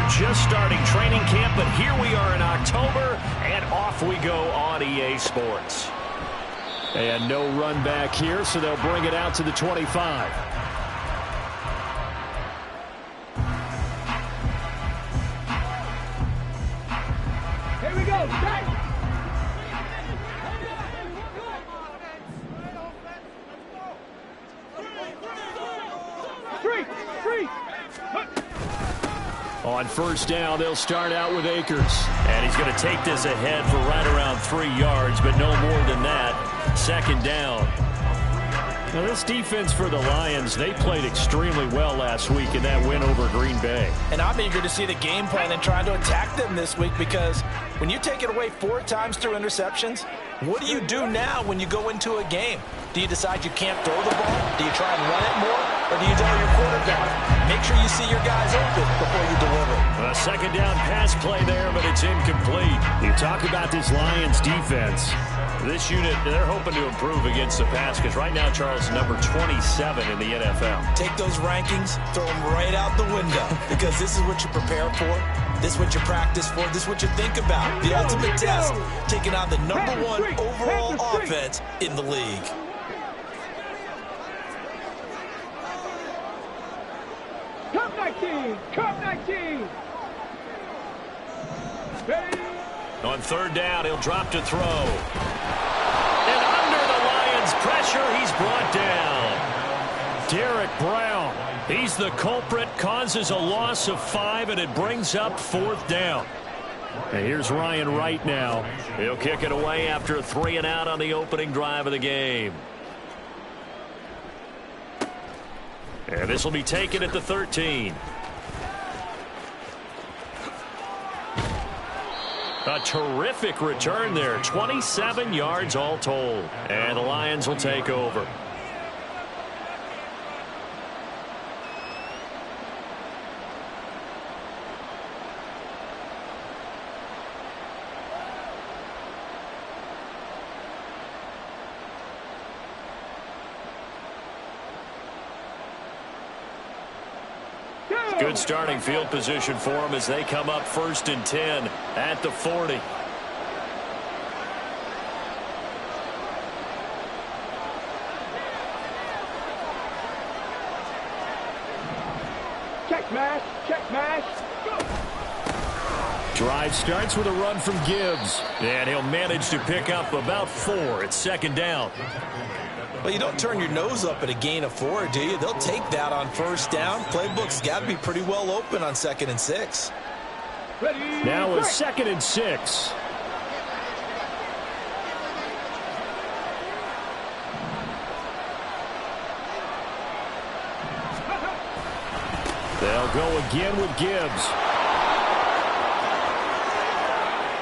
We're just starting training camp, but here we are in October, and off we go on EA Sports. And no run back here, so they'll bring it out to the 25. Here we go. Start. Three. On first down, they'll start out with Akers. And he's going to take this ahead for right around 3 yards, but no more than that. Second down. Now, this defense for the Lions, they played extremely well last week in that win over Green Bay. And I'm eager to see the game plan and trying to attack them this week, because when you take it away 4 times through interceptions, what do you do now when you go into a game? Do you decide you can't throw the ball? Do you try and run it more? Or do you tell your quarterback, make sure you see your guys open before you deliver? A second down pass play there, but it's incomplete. You talk about this Lions defense. This unit, they're hoping to improve against the pass, because right now, Charles, number 27 in the NFL. Take those rankings, throw them right out the window, because this is what you prepare for. This is what you practice for. This is what you think about. The ultimate test, taking on the #1 overall offense in the league. Cup 19. Ready? On third down, he'll drop to throw. And under the Lions' pressure, he's brought down. Derek Brown, he's the culprit, causes a loss of 5, and it brings up fourth down. And here's Ryan Wright now. He'll kick it away after a 3 and out on the opening drive of the game. And this will be taken at the 13. A terrific return there. 27 yards all told. And the Lions will take over. Good starting field position for them as they come up 1st and 10 at the 40. Check mash. Go. Drive starts with a run from Gibbs. And he'll manage to pick up about 4. It's second down. Well, you don't turn your nose up at a gain of 4, do you? They'll take that on first down. Playbook's got to be pretty well open on 2nd and 6. Ready? Now a 2nd and 6. They'll go again with Gibbs.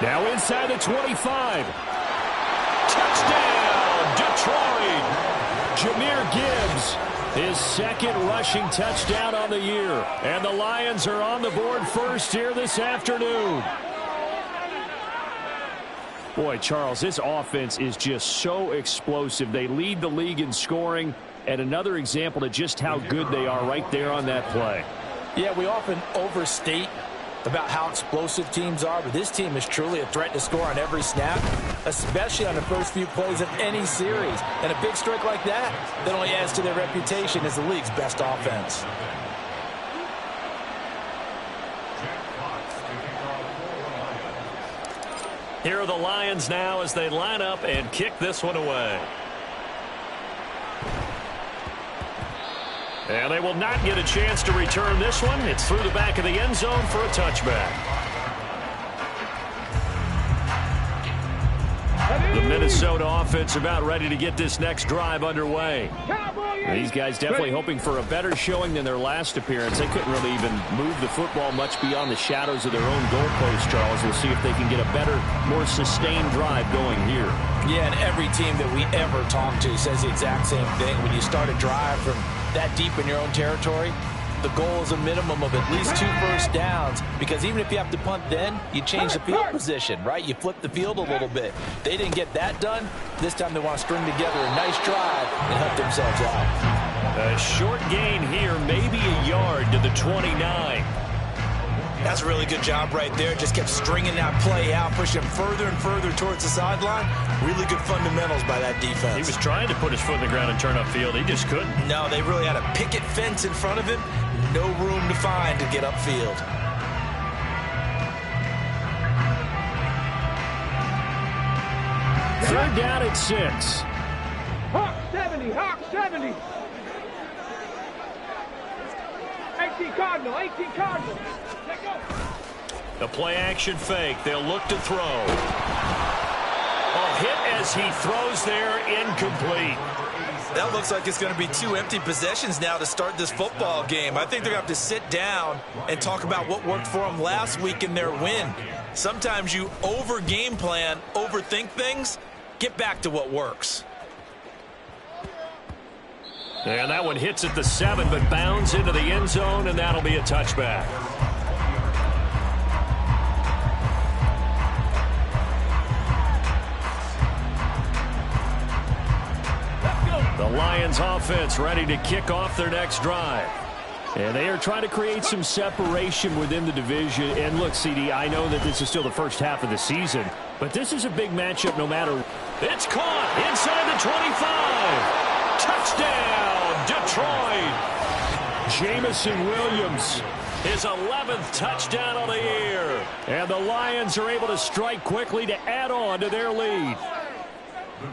Now inside the 25. Touchdown, Detroit. Jahmyr Gibbs, his 2nd rushing touchdown on the year. And the Lions are on the board first here this afternoon. Boy, Charles, this offense is just so explosive. They lead the league in scoring, and another example of just how good they are right there on that play. Yeah, we often overstate about how explosive teams are, but this team is truly a threat to score on every snap, especially on the first few plays of any series. And a big strike like that only adds to their reputation as the league's best offense. Here are the Lions now as they line up and kick this one away. And they will not get a chance to return this one. It's through the back of the end zone for a touchback. The Minnesota offense about ready to get this next drive underway. These guys definitely hoping for a better showing than their last appearance. They couldn't really even move the football much beyond the shadows of their own goalpost, Charles. We'll see if they can get a better, more sustained drive going here. Yeah, and every team that we ever talk to says the exact same thing. When you start a drive from that deep in your own territory, the goal is a minimum of at least 2 first downs, because even if you have to punt then, you change the field position, right? You flip the field a little bit. They didn't get that done. This time they want to string together a nice drive and help themselves out. A short gain here, maybe a yard to the 29. That's a really good job right there. Just kept stringing that play out, pushing him further and further towards the sideline. Really good fundamentals by that defense. He was trying to put his foot in the ground and turn upfield. He just couldn't. No, they really had a picket fence in front of him. No room to find to get upfield. Third down at 6. Hawk 70, Hawk 70. 18 Cardinal, 18 Cardinal. Let go. The play action fake. They'll look to throw. Oh, hit as he throws there, incomplete. That looks like it's going to be 2 empty possessions now to start this football game. I think they're going to have to sit down and talk about what worked for them last week in their win. Sometimes you over-game plan, overthink things. Get back to what works. And that one hits at the 7, but bounds into the end zone, and that'll be a touchback. The Lions offense ready to kick off their next drive. And they are trying to create some separation within the division. And look, CD, I know that this is still the first half of the season, but this is a big matchup no matter. It's caught inside the 25. Touchdown, Detroit. Jamison Williams, his 11th touchdown of the year. And the Lions are able to strike quickly to add on to their lead.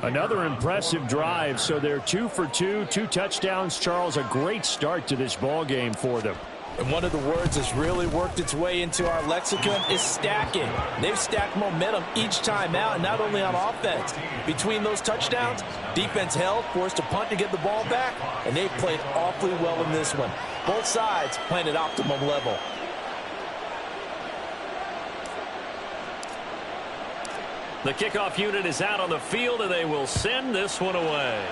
Another impressive drive, so they're 2 for 2, 2 touchdowns. Charles, a great start to this ball game for them. And one of the words that's really worked its way into our lexicon is stacking. They've stacked momentum each time out, and not only on offense. Between those touchdowns, defense held, forced to punt to get the ball back, and they've played awfully well in this one. Both sides playing at optimum level. The kickoff unit is out on the field, and they will send this one away.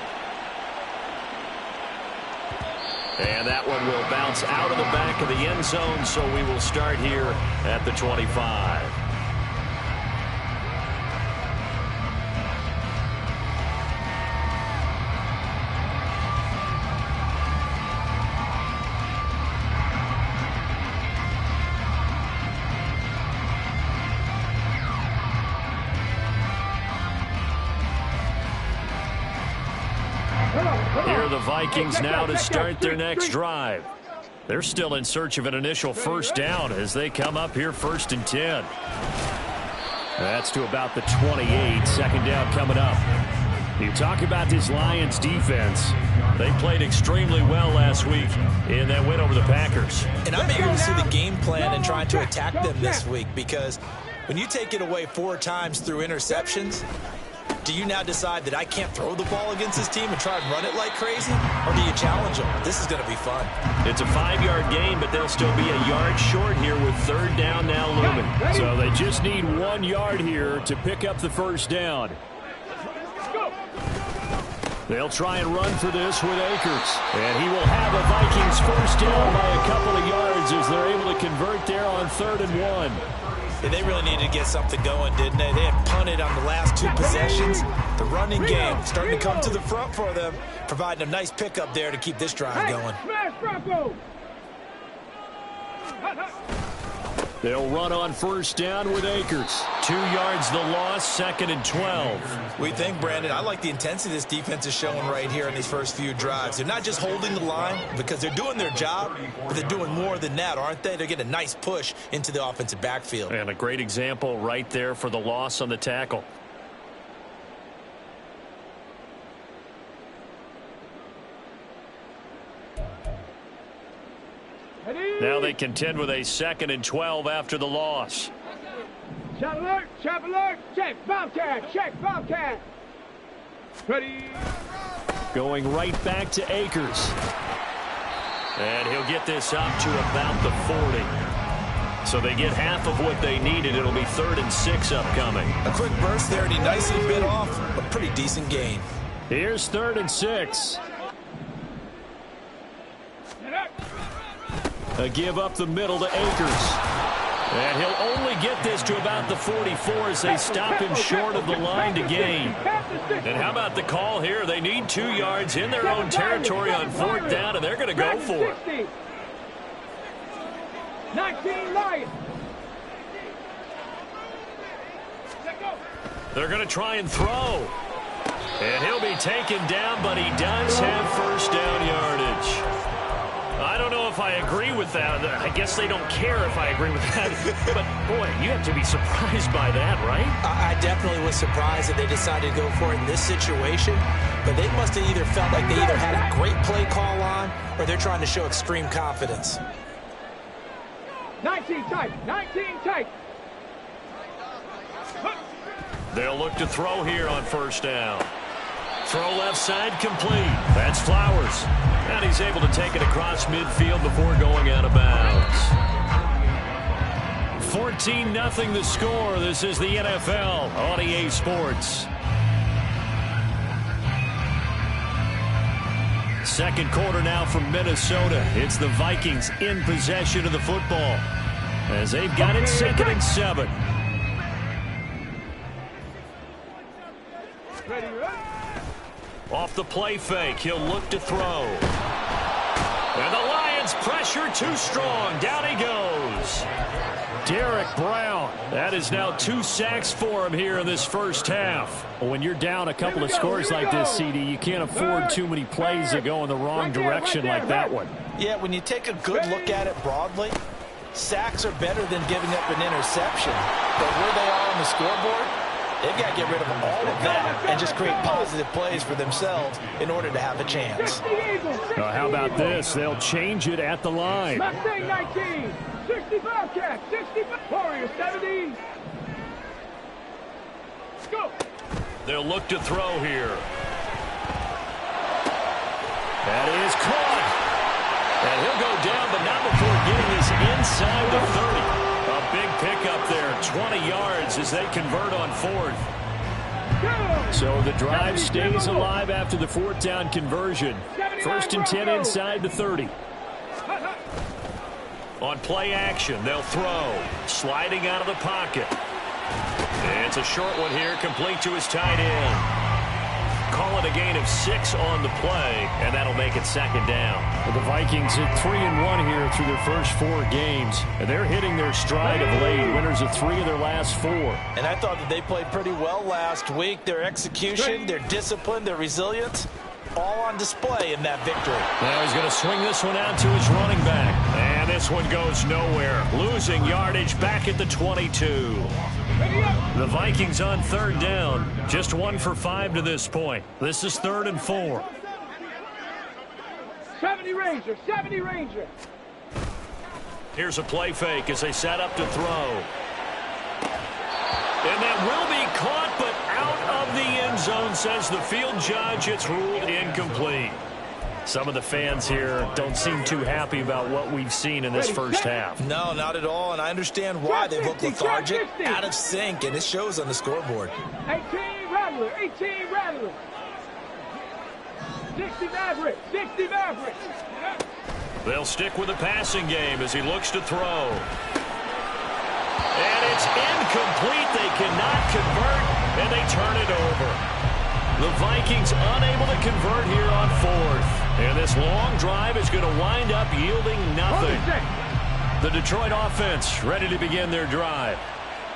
And that one will bounce out of the back of the end zone, so we will start here at the 25. Here are the Vikings now to start their next drive. They're still in search of an initial first down as they come up here 1st and 10. That's to about the 28. Second down coming up. You talk about this Lions defense. They played extremely well last week in that win over the Packers. And I'm eager to see the game plan and trying to attack them this week, because when you take it away 4 times through interceptions, do you now decide that I can't throw the ball against this team and try and run it like crazy? Or do you challenge them? This is going to be fun. It's a 5-yard gain, but they'll still be a yard short here with third down now looming. So they just need 1 yard here to pick up the first down. They'll try and run for this with Akers. And he will have a Vikings first down by a couple of yards as they're able to convert there on 3rd and 1. Yeah, they really needed to get something going, didn't they? They had punted on the last 2 possessions. The running game starting to come to the front for them, providing a nice pickup there to keep this drive going. They'll run on first down with Akers. 2 yards the loss, 2nd and 12. We think, Brandon, I like the intensity this defense is showing right here in these first few drives. They're not just holding the line because they're doing their job, but they're doing more than that, aren't they? They're getting a nice push into the offensive backfield. And a great example right there for the loss on the tackle. Now they contend with a 2nd and 12 after the loss. Shot alert, check, Bobcat, Bobcat. Ready. Going right back to Akers. And he'll get this up to about the 40. So they get half of what they needed. It'll be 3rd and 6 upcoming. A quick burst there, and he nicely bit off a pretty decent gain. Here's 3rd and 6. A give up the middle to Akers. And he'll only get this to about the 44 as they stop him short of the line to gain. And how about the call here? They need 2 yards in their own territory on 4th down, and they're going to go for it. 19 Lions. Let go. They're going to try and throw. And he'll be taken down, but he does have first down yardage. I don't know if I agree with that. I guess they don't care if I agree with that. But, boy, you have to be surprised by that, right? I definitely was surprised that they decided to go for it in this situation. But they must have either felt like they either had a great play call on or they're trying to show extreme confidence. 19 tight. 19 tight. They'll look to throw here on first down. Throw left side complete. That's Flowers. And he's able to take it across midfield before going out of bounds. 14-0 the score. This is the NFL on EA Sports. Second quarter now from Minnesota. It's the Vikings in possession of the football as they've got it 2nd and 7. Ready, right? Off the play fake, he'll look to throw. And the Lions pressure too strong. Down he goes. Derek Brown. That is now 2 sacks for him here in this first half. When you're down a couple of scores like this, CD, you can't afford too many plays that go in the wrong direction like that one. Yeah, when you take a good look at it broadly, sacks are better than giving up an interception. But where they are on the scoreboard, they've got to get rid of all of that and just create positive plays for themselves in order to have a chance. How about this? They'll change it at the line. Mustang 19. 65 cat. 65. Warrior 70. Go. They'll look to throw here. That is caught. And he'll go down, but not before getting this inside the 30. A big pickup there, 20 yards as they convert on 4th. So the drive stays alive after the 4th down conversion. 1st and 10 inside the 30. On play action, they'll throw. Sliding out of the pocket. It's a short one here, complete to his tight end. Call it a gain of 6 on the play, and that'll make it 2nd down. Well, the Vikings hit 3-1 here through their first 4 games. And they're hitting their stride of late. Winners of 3 of their last 4. And I thought that they played pretty well last week. Their execution, their discipline, their resilience, all on display in that victory. Now he's going to swing this one out to his running back. And this one goes nowhere. Losing yardage back at the 22. The Vikings on 3rd down. Just 1 for 5 to this point. This is 3rd and 4. 70 Ranger. 70 Ranger. Here's a play fake as they set up to throw. And that will be caught, but out of the end zone, says the field judge. It's ruled incomplete. Some of the fans here don't seem too happy about what we've seen in this first half. No, not at all, and I understand why they look lethargic, out of sync, and it shows on the scoreboard. 18 Rattler. 18 Rattler. 60 Maverick. 60 Maverick. They'll stick with the passing game as he looks to throw. And it's incomplete. They cannot convert, and they turn it over. The Vikings unable to convert here on 4th. And this long drive is going to wind up yielding nothing. The Detroit offense ready to begin their drive.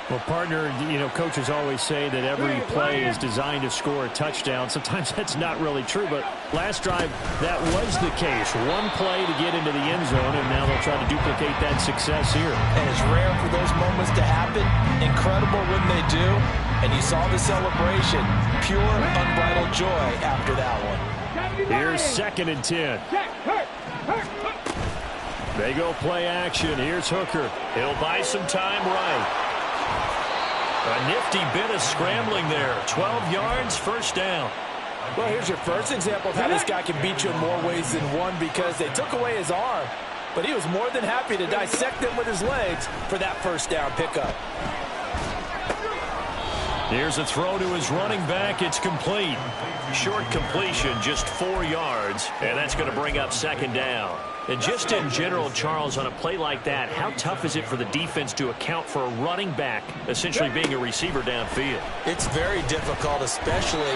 Well, partner, coaches always say that every play is designed to score a touchdown. Sometimes that's not really true, but last drive, that was the case. One play to get into the end zone, and now they'll try to duplicate that success here. And it's rare for those moments to happen. Incredible when they do. And you saw the celebration. Pure, unbridled joy after that one. Here's 2nd and 10. They go play action. Here's Hooker. He'll buy some time right. A nifty bit of scrambling there. 12 yards, 1st down. Well, here's your first example of how this guy can beat you in more ways than one, because they took away his arm, but he was more than happy to dissect them with his legs for that 1st down pickup. Here's a throw to his running back. It's complete. Short completion, just 4 yards, and that's going to bring up second down. And just in general, Charles, on a play like that, how tough is it for the defense to account for a running back essentially being a receiver downfield? It's very difficult, especially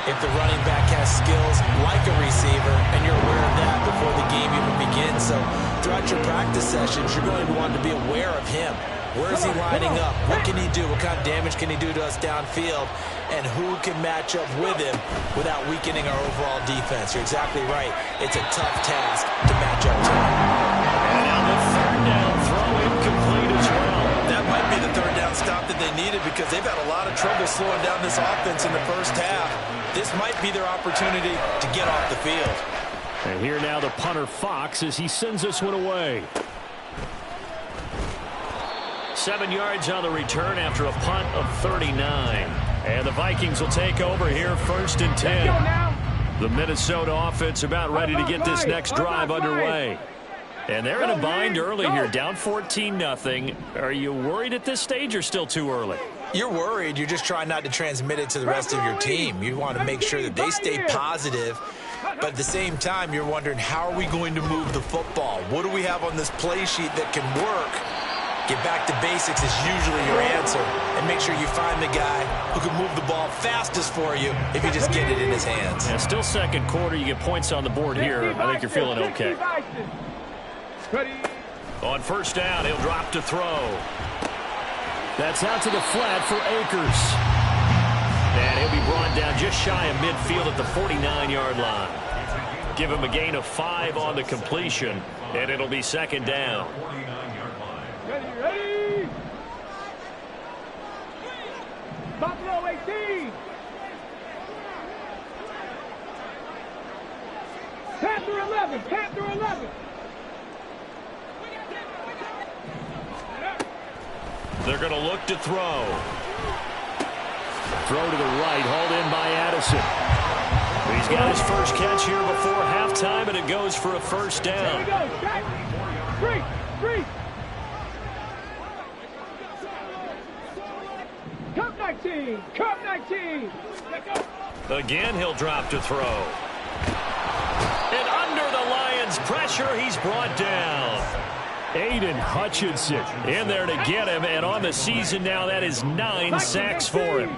if the running back has skills like a receiver, and you're aware of that before the game even begins. So throughout your practice sessions, you're going to want to be aware of him. Where is he lining up? What can he do? What kind of damage can he do to us downfield? And who can match up with him without weakening our overall defense? You're exactly right. It's a tough task to match up to him. And now the third down throw incomplete as well. That might be the third down stop that they needed because they've had a lot of trouble slowing down this offense in the first half. This might be their opportunity to get off the field. And here now the punter Fox as he sends this one away. 7 yards on the return after a punt of 39. And the Vikings will take over here, 1st and 10. The Minnesota offense about ready to get this next drive underway. And they're in a bind early here, down 14-0. Are you worried at this stage or still too early? You're worried. You're just trying not to transmit it to the rest of your team. You want to make sure that they stay positive. But at the same time, you're wondering, how are we going to move the football? What do we have on this play sheet that can work? Get back to basics is usually your answer. And make sure you find the guy who can move the ball fastest for you if you just get it in his hands. Yeah, still second quarter. You get points on the board here. I think you're feeling okay. On first down, he'll drop to throw. That's out to the flat for Akers. And he'll be brought down just shy of midfield at the 49-yard line. Give him a gain of 5 on the completion, and it'll be second down. Ready. Buffalo 18. Panther 11. Panther 11. They're going to look to throw. Throw to the right, hauled in by Addison. He's got his first catch here before halftime, and it goes for a first down. Here we go. Free. Cup 19. Cup 19. Again, he'll drop to throw. And under the Lions' pressure, he's brought down. Aiden Hutchinson In there to get him, and on the season now, that is 9 sacks for him.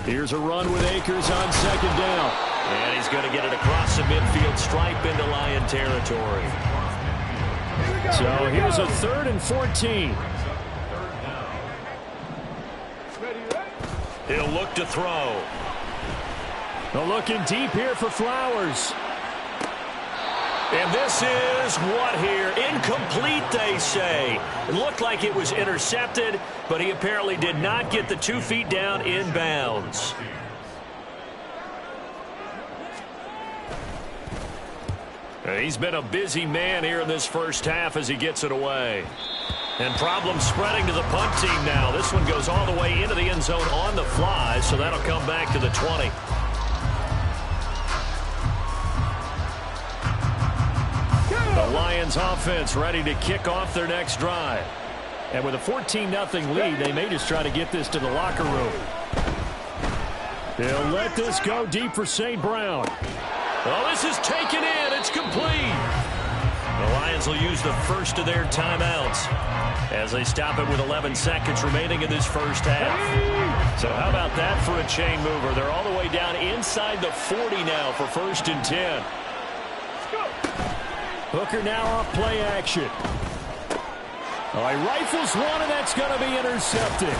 Here's a run with Akers on second down. And he's going to get it across the midfield stripe into Lion territory. So here's a 3rd and 14. He'll look to throw. They're looking deep here for Flowers. And this is what here? Incomplete, they say. It looked like it was intercepted, but he apparently did not get the 2 feet down in bounds. And he's been a busy man here in this first half as he gets it away. And problems spreading to the punt team now. This one goes all the way into the end zone on the fly, so that'll come back to the 20. The Lions offense ready to kick off their next drive. And with a 14-0 lead, they may just try to get this to the locker room. They'll let this go deep for St. Brown. Oh, this is taken in. It's complete. The Lions will use the first of their timeouts as they stop it with 11 seconds remaining in this first half. So how about that for a chain mover? They're all the way down inside the 40 now for 1st and 10. Hooker now off play action. Oh, he rifles one, and that's going to be intercepted.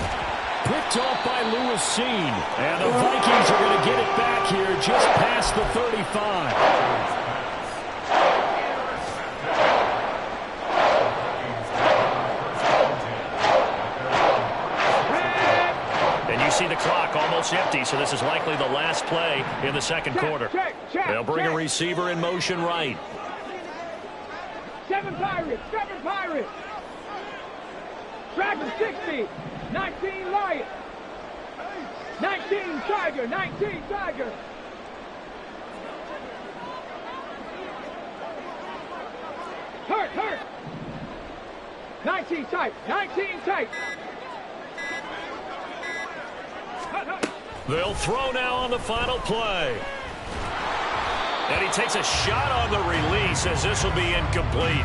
Picked off by Lewis Seen. And the Vikings are going to get it back here just past the 35. And you see the clock almost empty, so this is likely the last play in the second quarter. They'll bring a receiver in motion right. 7 Pirates. 7 Pirates. Dragon 60. 19 Lions. 19 Tiger. 19 Tiger. Hurt. 19 tight. 19 tight. They'll throw now on the final play. And he takes a shot on the release as this will be incomplete.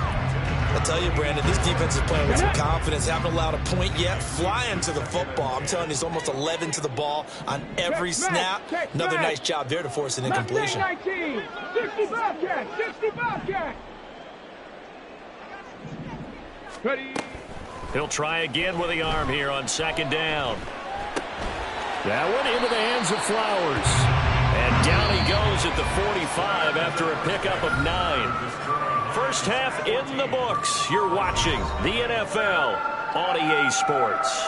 I'll tell you, Brandon, this defense is playing with some confidence. Haven't allowed a point yet. Flying to the football. I'm telling you, it's almost 11 to the ball on every snap. Another nice job there to force an incompletion. 19, 60 Bobcat, 60 Bobcat. Ready. He'll try again with the arm here on second down. That one into the hands of Flowers. And down he goes at the 45 after a pickup of 9. First half in the books. You're watching the NFL on EA Sports.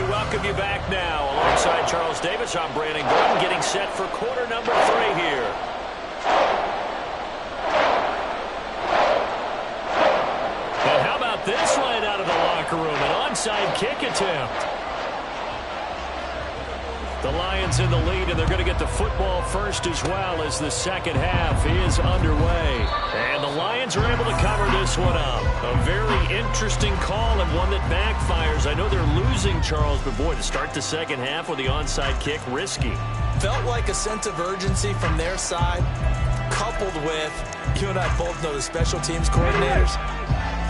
Welcome you back now. Alongside Charles Davis, I'm Brandon Gordon, getting set for quarter number 3 here. And how about this right out of the locker room? An onside kick attempt. The Lions in the lead, and they're going to get the football first as well as the second half is underway. And the Lions are able to cover this one up. A very interesting call and one that backfires. I know they're losing, Charles, but boy, to start the second half with the onside kick, risky. Felt like a sense of urgency from their side, coupled with, you and I both know the special teams coordinators.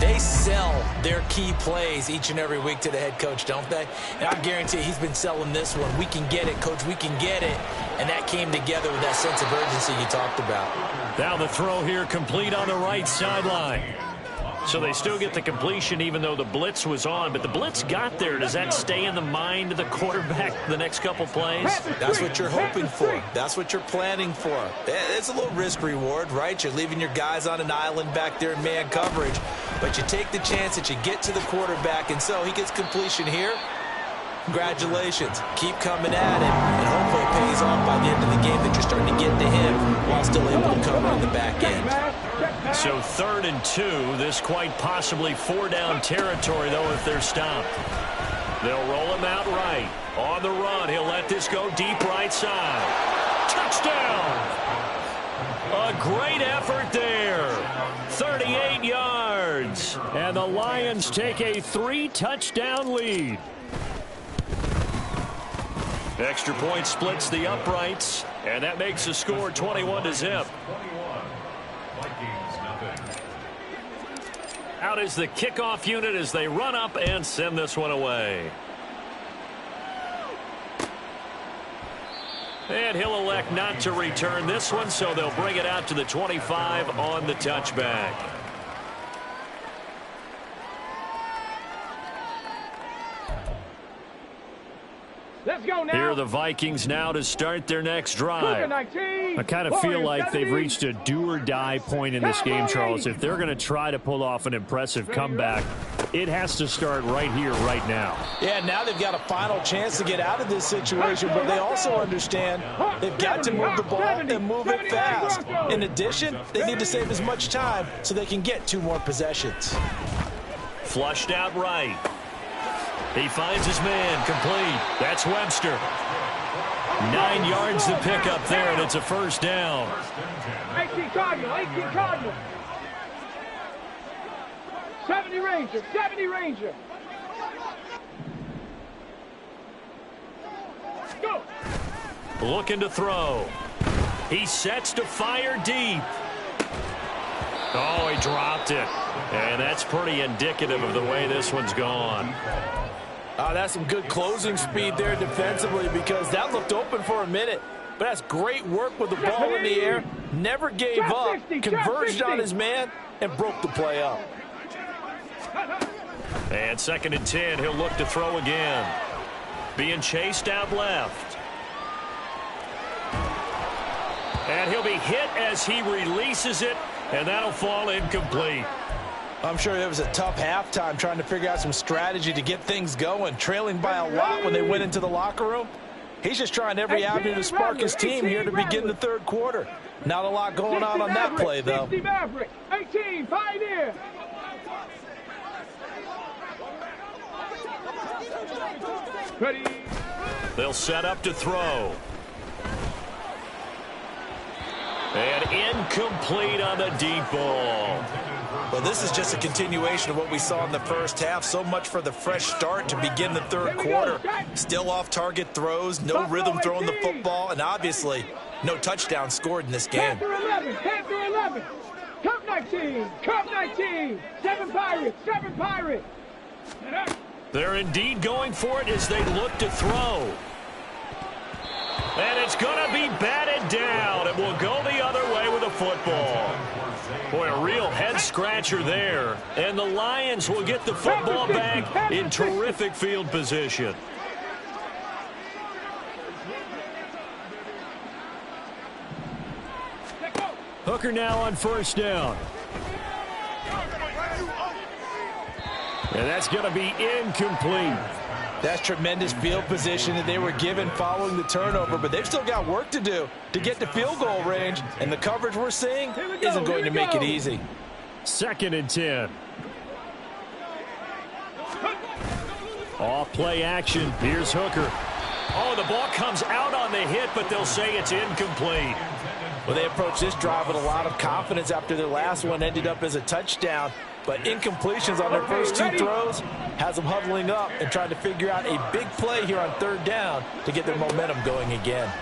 They sell their key plays each and every week to the head coach, don't they? And I guarantee he's been selling this one. We can get it, coach, we can get it. And that came together with that sense of urgency you talked about. Now the throw here complete on the right sideline. So they still get the completion even though the blitz was on. But the blitz got there. Does that stay in the mind of the quarterback the next couple plays? That's what you're hoping for. That's what you're planning for. It's a little risk reward, right? You're leaving your guys on an island back there in man coverage. But you take the chance that you get to the quarterback. And so he gets completion here. Congratulations. Keep coming at him. And hopefully it pays off by the end of the game that you're starting to get to him while still able to cover on the back end. So 3rd and 2. This quite possibly 4-down territory, though, if they're stopped. They'll roll him out right. On the run, he'll let this go deep right side. Touchdown! A great effort there. 38 yards. And the Lions take a 3-touchdown lead. Extra point splits the uprights, and that makes the score 21-0. Out is the kickoff unit as they run up and send this one away. And he'll elect not to return this one, so they'll bring it out to the 25 on the touchback. Let's go now. Here are the Vikings now to start their next drive. I kind of feel like they've reached a do-or-die point in this game, Charles. If they're going to try to pull off an impressive comeback, it has to start right here, right now. Yeah, now they've got a final chance to get out of this situation, but they also understand they've got to move the ball and move it fast. In addition, they need to save as much time so they can get 2 more possessions. Flushed out right. He finds his man, complete. That's Webster. 9 yards to pick up there, and it's a first down. 18 Cardinal, 18 Cardinal. 70 Ranger, 70 Ranger. Go. Looking to throw. He sets to fire deep. Oh, he dropped it. And that's pretty indicative of the way this one's gone. That's some good closing speed there defensively because that looked open for a minute. But that's great work with the ball in the air. Never gave up. Converged on his man and broke the play up. And 2nd and 10. He'll look to throw again. Being chased out left. And he'll be hit as he releases it. And that'll fall incomplete. I'm sure it was a tough halftime trying to figure out some strategy to get things going. Trailing by a lot when they went into the locker room. He's just trying every avenue to spark his team here to begin the 3rd quarter. Not a lot going on that play, though. 18, Pioneer. Ready. They'll set up to throw. And incomplete on the deep ball. Well, this is just a continuation of what we saw in the first half. So much for the fresh start to begin the third quarter. Still off-target throws, no rhythm throwing the football, and obviously no touchdown scored in this game. Panther 11, Panther 11. Cup 19, Cup 19. 7 Pirates, 7 Pirates. They're indeed going for it as they look to throw. And it's going to be batted down. It will go the other way with the football. Boy, a real head-scratcher there. And the Lions will get the football back in terrific field position. Hooker now on first down. And that's going to be incomplete. That's tremendous field position that they were given following the turnover, but they've still got work to do to get to field goal range, and the coverage we're seeing isn't going to make it easy. 2nd and 10. Off play action. Here's Hooker. Oh, the ball comes out on the hit, but they'll say it's incomplete. Well, they approached this drive with a lot of confidence after their last one ended up as a touchdown. But incompletions on their first 2 throws has them huddling up and trying to figure out a big play here on 3rd down to get their momentum going again.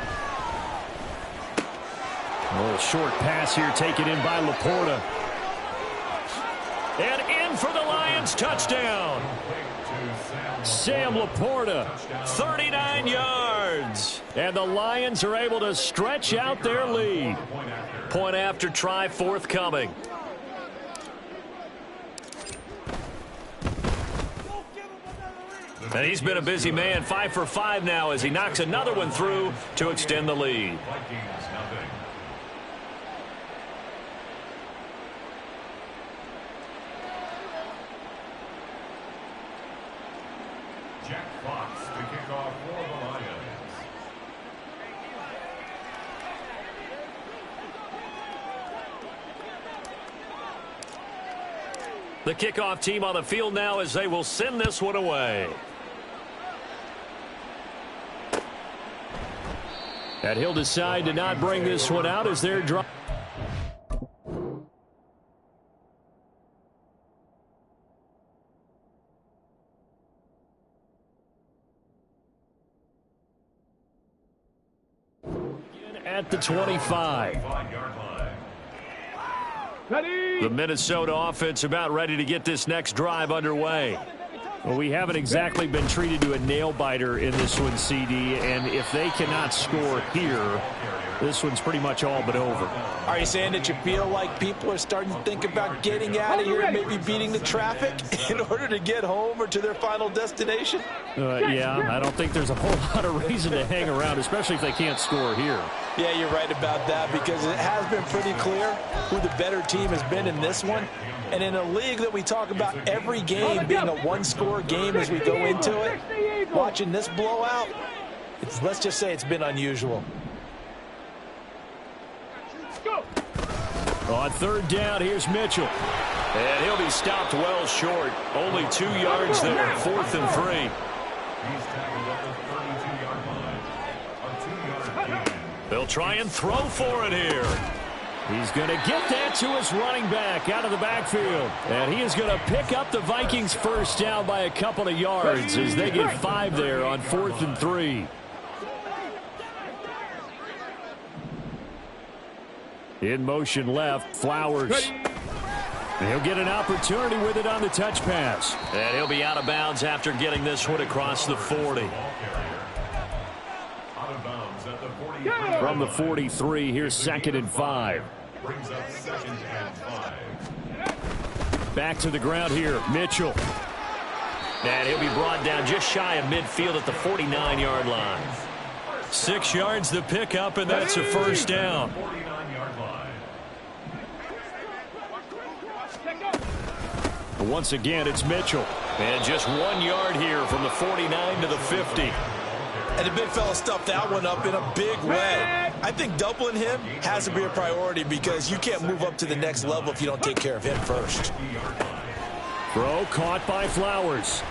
A little short pass here taken in by Laporta. And in for the Lions touchdown. Sam Laporta, 39 yards. and the Lions are able to stretch out their lead. Point after try forthcoming. And he's been a busy man, 5 for 5 now as he knocks another one through to extend the lead. The kickoff team on the field now as they will send this one away. And he'll decide to not bring this one out as they're drive. At the 25. Ready. The Minnesota offense about ready to get this next drive underway. Well, we haven't exactly been treated to a nail-biter in this one, CD, and if they cannot score here, this one's pretty much all but over. Are you saying that you feel like people are starting to think about getting out of here and maybe beating the traffic in order to get home or to their final destination? Yeah, I don't think there's a whole lot of reason to hang around, especially if they can't score here. Yeah, you're right about that because it has been pretty clear who the better team has been in this one. And in a league that we talk about every game being a one-score game as we go into it, watching this blowout, let's just say it's been unusual. On 3rd down, here's Mitchell. And he'll be stopped well short. Only 2 yards there, 4th and 3. They'll try and throw for it here. He's going to get that to his running back out of the backfield. And he is going to pick up the Vikings first down by a couple of yards as they get 5 there on 4th and 3. In motion left, Flowers. And he'll get an opportunity with it on the touch pass. And he'll be out of bounds after getting this one across the 40. From the 43, here's 2nd and 5. Back to the ground here, Mitchell. And he'll be brought down just shy of midfield at the 49-yard line. 6 yards the pickup, and that's a first down. Once again, it's Mitchell. And just 1 yard here from the 49 to the 50. And the big fella stuffed that one up in a big way. I think doubling him has to be a priority because you can't move up to the next level if you don't take care of him first. Throw caught by Flowers.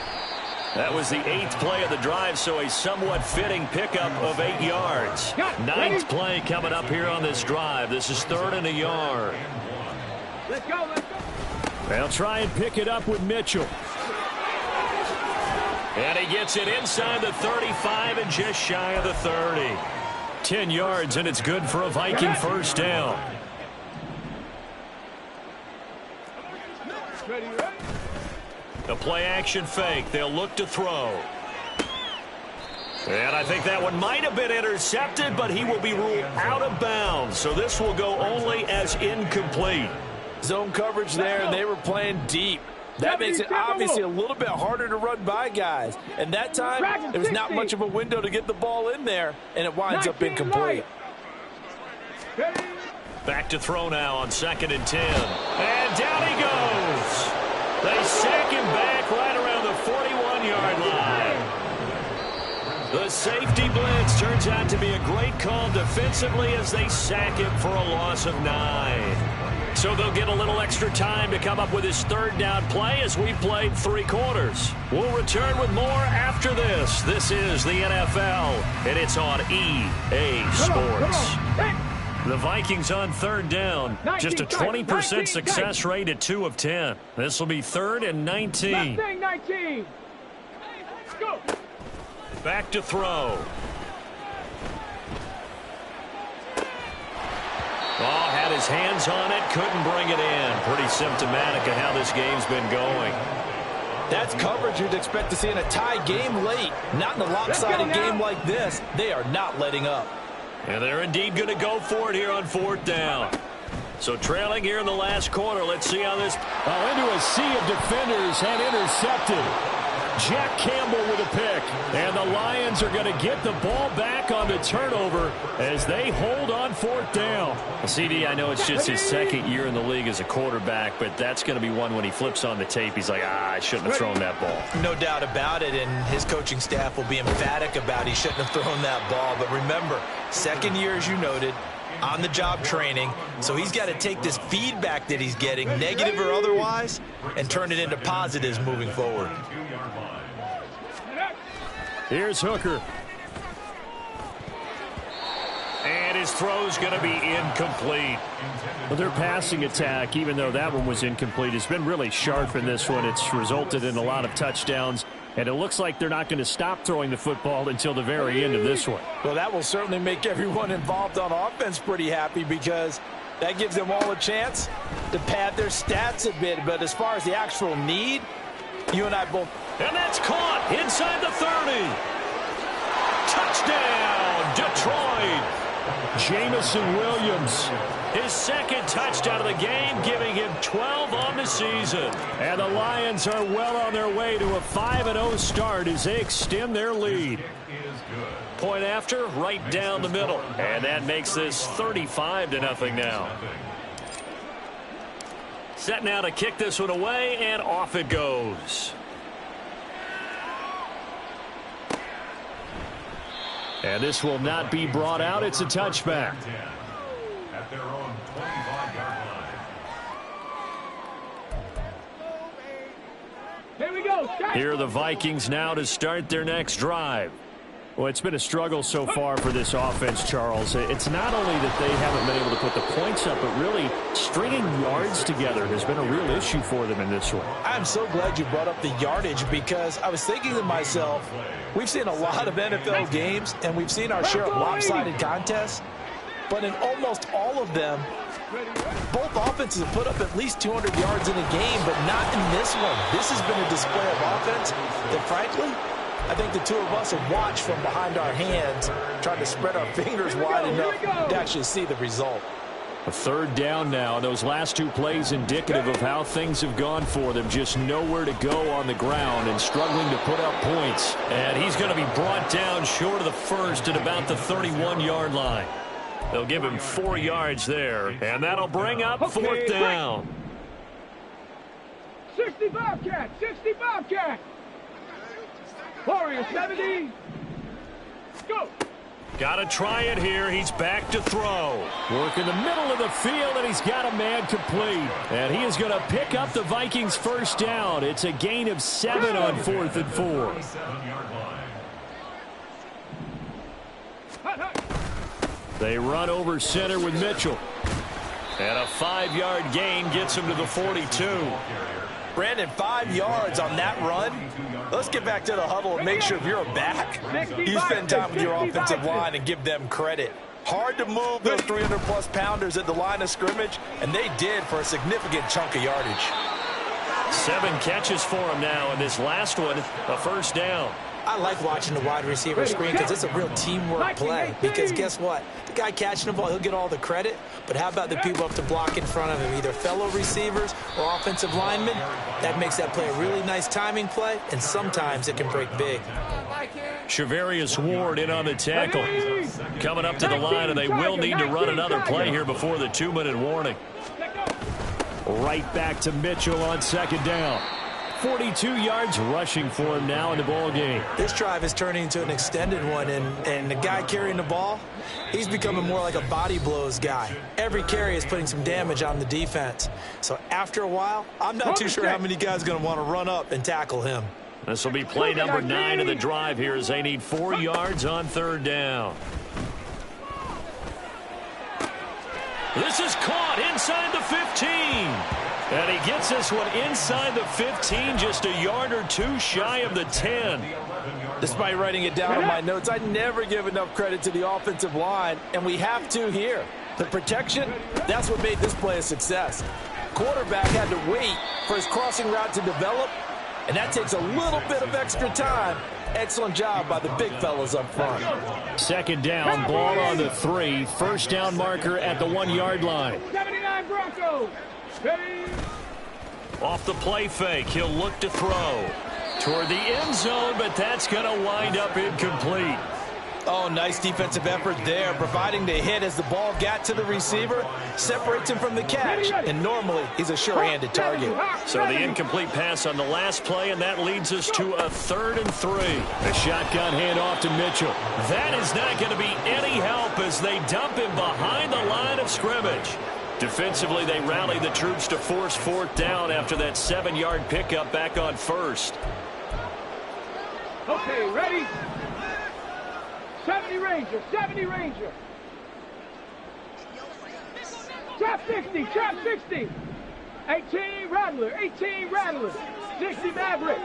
That was the 8th play of the drive, so a somewhat fitting pickup of 8 yards. 9th play coming up here on this drive. This is 3rd and a yard. Let's go, let's go. They'll try and pick it up with Mitchell. And he gets it inside the 35 and just shy of the 30. 10 yards, and it's good for a Viking first down. Ready, ready. The play-action fake. They'll look to throw. And I think that one might have been intercepted, but he will be ruled out of bounds. So this will go only as incomplete. Zone coverage there, and they were playing deep. That makes it obviously a little bit harder to run by guys. And that time, there was not much of a window to get the ball in there, and it winds up incomplete. Back to throw now on 2nd and 10. And down he goes. They sack him back right around the 41-yard line. The safety blitz turns out to be a great call defensively as they sack him for a loss of 9. So they'll get a little extra time to come up with his 3rd down play as we've played 3 quarters. We'll return with more after this. This is the NFL, and it's on EA Sports. The Vikings on 3rd down. Just a 20% success rate at 2 of 10. This will be 3rd and 19. 19. Go. Back to throw. Oh, had his hands on it, couldn't bring it in. Pretty symptomatic of how this game's been going. That's coverage you'd expect to see in a tie game late. Not in a lopsided game like this. They are not letting up. And they're indeed going to go for it here on 4th down. So trailing here in the last quarter. Let's see how this... into a sea of defenders and intercepted. Jack Campbell with a pick. And the Lions are going to get the ball back on the turnover as they hold on 4th down. Well, CD, I know it's just his 2nd year in the league as a quarterback, but that's going to be one when he flips on the tape. He's like, I shouldn't have thrown that ball. No doubt about it, and his coaching staff will be emphatic about he shouldn't have thrown that ball. But remember, 2nd year, as you noted, on-the-job training, so he's got to take this feedback that he's getting, negative or otherwise, and turn it into positives moving forward. Here's Hooker. And his throw's going to be incomplete. Well, their passing attack, even though that one was incomplete, has been really sharp in this one. It's resulted in a lot of touchdowns. And it looks like they're not going to stop throwing the football until the very end of this one. Well, that will certainly make everyone involved on offense pretty happy because that gives them all a chance to pad their stats a bit. But as far as the actual need, you and I both... And that's caught inside the 30. Touchdown, Detroit. Jamison Williams, his 2nd touchdown of the game, giving him 12 on the season. And the Lions are well on their way to a 5-0 start as they extend their lead. Point after, right down the middle. And that makes this 35-0 now. Set now to kick this one away, and off it goes. And this will not be brought out. It's a touchback. At their own 25-yard line. Here we go. Here are the Vikings now to start their next drive. Well, it's been a struggle so far for this offense, Charles. It's not only that they haven't been able to put the points up, but really stringing yards together has been a real issue for them in this one. I'm so glad you brought up the yardage because I was thinking to myself, we've seen a lot of NFL games, and we've seen our share of lopsided contests, but in almost all of them, both offenses have put up at least 200 yards in a game, but not in this one. This has been a display of offense that, frankly, I think the two of us have watched from behind our hands, trying to spread our fingers wide enough to actually see the result. A 3rd down now. Those last 2 plays indicative of how things have gone for them. Just nowhere to go on the ground and struggling to put up points. And he's going to be brought down short of the 1st at about the 31-yard line. They'll give him 4 yards there, and that'll bring up 4th down. 60 Bobcat, 60 Bobcat. Warrior 70. Go. Got to try it here. He's back to throw. Work in the middle of the field, and he's got a man complete. And he is going to pick up the Vikings' first down. It's a gain of 7 on 4th and 4. 7-yard line. They run over center with Mitchell. And a 5-yard gain gets him to the 42. Brandon, 5 yards on that run. Let's get back to the huddle and make sure if you're a back, you spend time with your offensive line and give them credit. Hard to move those 300-plus pounders at the line of scrimmage, and they did for a significant chunk of yardage. 7 catches for him now, and this last one, a first down. I like watching the wide receiver screen because it's a real teamwork play. Because guess what? The guy catching the ball, he'll get all the credit. But how about the people up to block in front of him, either fellow receivers or offensive linemen? That makes that play a really nice timing play, and sometimes it can break big. Shavarius Ward in on the tackle. Coming up to the line, and they will need to run another play here before the 2-minute warning. Right back to Mitchell on second down. 42 yards rushing for him now in the ball game. This drive is turning into an extended one, and the guy carrying the ball, he's becoming more like a body blows guy. Every carry is putting some damage on the defense. So after a while, I'm not too sure how many guys are going to want to run up and tackle him. This will be play number 9 of the drive here as they need 4 yards on third down. This is caught inside the 15. And he gets this one inside the 15, just a yard or two shy of the 10. Despite writing it down in my notes, I never give enough credit to the offensive line, and we have to here. The protection, that's what made this play a success. Quarterback had to wait for his crossing route to develop, and that takes a little bit of extra time. Excellent job by the big fellas up front. Second down, ball on the 3. First down marker at the 1-yard line. 79 Broncos. Off the play fake, he'll look to throw toward the end zone, but that's going to wind up incomplete. Oh, nice defensive effort there, providing the hit as the ball got to the receiver, separates him from the catch, and normally he's a sure-handed target. So the incomplete pass on the last play, and that leads us to a 3rd and 3. A shotgun handoff to Mitchell. That is not going to be any help as they dump him behind the line of scrimmage. Defensively, they rally the troops to force 4th down after that 7-yard pickup back on 1st. Okay, ready? 70 Ranger, 70 Ranger. Trap 60, trap 60. 18 Rattler, 18 Rattler. 60 Maverick,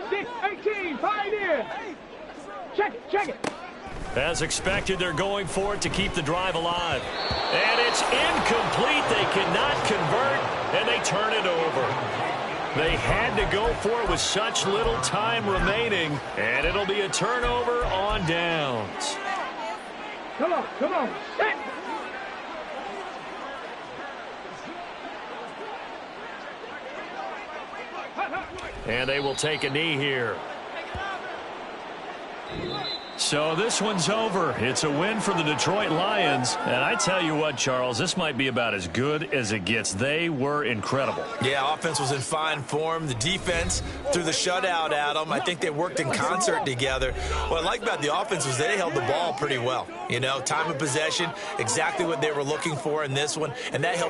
18 Pioneer. Check it, check it. As expected, they're going for it to keep the drive alive. And it's incomplete. They cannot convert, and they turn it over. They had to go for it with such little time remaining, and it'll be a turnover on downs. Come on, come on. Set. And they will take a knee here. So this one's over. It's a win for the Detroit Lions. And I tell you what, Charles, this might be about as good as it gets. They were incredible. Yeah, offense was in fine form. The defense threw the shutout at them. I think they worked in concert together. What I like about the offense was they held the ball pretty well. You know, time of possession, exactly what they were looking for in this one. And that helped